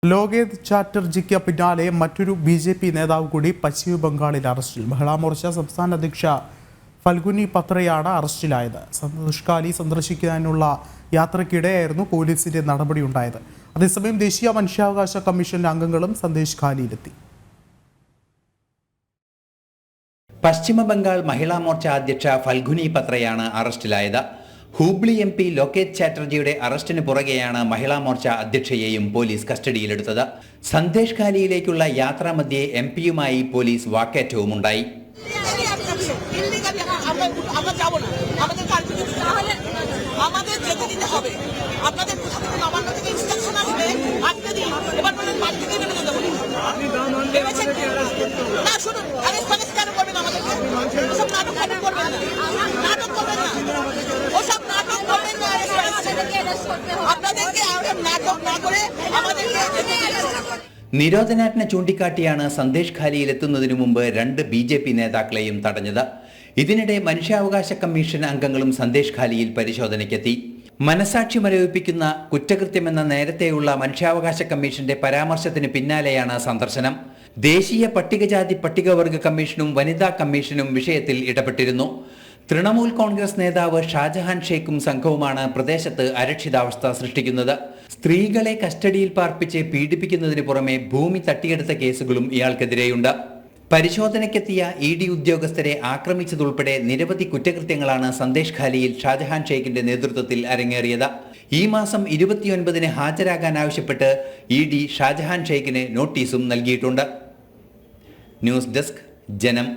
ലോകേത് ചാറ്റർജിക്ക് പിന്നാലെ മറ്റൊരു ബി.ജെ.പി. നേതാവ് കൂടി പശ്ചിമ ബംഗാളിൽ അറസ്റ്റിൽ. മഹിളാ മോർച്ച സംസ്ഥാന അധ്യക്ഷ ഫൽഗുനി പത്രയാണ് അറസ്റ്റിലായത്. സന്തോഷ്ഖാലി സന്ദർശിക്കാനുള്ള യാത്രയ്ക്കിടെയായിരുന്നു പോലീസിന്റെ നടപടിയുണ്ടായത്. അതേസമയം ദേശീയ മനുഷ്യാവകാശ കമ്മീഷൻ അംഗങ്ങളും സന്ദേശഖാലിയിലെത്തി. പശ്ചിമ ബംഗാൾ മഹിളാ മോർച്ച അധ്യക്ഷ ഫൽഗുനി പത്രയാണ് അറസ്റ്റിലായത്. ഹൂബ്ലി MP ലോകേത് ചാറ്റർജിയുടെ അറസ്റ്റിന് പുറകെയാണ് മഹിളാ മോർച്ച അധ്യക്ഷയെയും പോലീസ് കസ്റ്റഡിയിലെടുത്തത്. സന്ദേശഖാലിയിലേക്കുള്ള യാത്രാമധ്യേ MP-യുമായി പോലീസ് വാക്കേറ്റവും ഉണ്ടായി. നിരോധനാജ്ഞ ചൂണ്ടിക്കാട്ടിയാണ് സന്ദേശഖാലിയിൽ എത്തുന്നതിനു മുമ്പ് രണ്ട് ബി.ജെ.പി. നേതാക്കളെയും തടഞ്ഞത്. ഇതിനിടെ മനുഷ്യാവകാശ കമ്മീഷൻ അംഗങ്ങളും സന്ദേശഖാലിയിൽ പരിശോധനയ്ക്കെത്തി. മനസാക്ഷി മരവിപ്പിക്കുന്ന കുറ്റകൃത്യമെന്ന നേരത്തെയുള്ള മനുഷ്യാവകാശ കമ്മീഷന്റെ പരാമർശത്തിന് പിന്നാലെയാണ് സന്ദർശനം. ദേശീയ പട്ടികജാതി പട്ടികവർഗ കമ്മീഷനും വനിതാ കമ്മീഷനും വിഷയത്തിൽ ഇടപെട്ടിരുന്നു. തൃണമൂൽ കോൺഗ്രസ് നേതാവ് ഷാജഹാൻ ഷേഖും സംഘവുമാണ് പ്രദേശത്ത് അരക്ഷിതാവസ്ഥ സൃഷ്ടിക്കുന്നത്. സ്ത്രീകളെ കസ്റ്റഡിയിൽ പാർപ്പിച്ച് പീഡിപ്പിക്കുന്നതിന് പുറമെ ഭൂമി തട്ടിയെടുത്ത കേസുകളും ഇയാൾക്കെതിരെയുണ്ട്. പരിശോധനയ്ക്കെത്തിയ ED ഉദ്യോഗസ്ഥരെ ആക്രമിച്ചതുൾപ്പെടെ നിരവധി കുറ്റകൃത്യങ്ങളാണ് സന്ദേശഖാലിയിൽ ഷാജഹാൻ ഷേഖിന്റെ നേതൃത്വത്തിൽ അരങ്ങേറിയത്. ഈ മാസം 29-ന് ഹാജരാകാനാവശ്യപ്പെട്ട് ED ഷാജഹാൻ ഷേഖിന് നോട്ടീസും നൽകിയിട്ടുണ്ട്. ന്യൂസ് ഡെസ്ക് ജനം.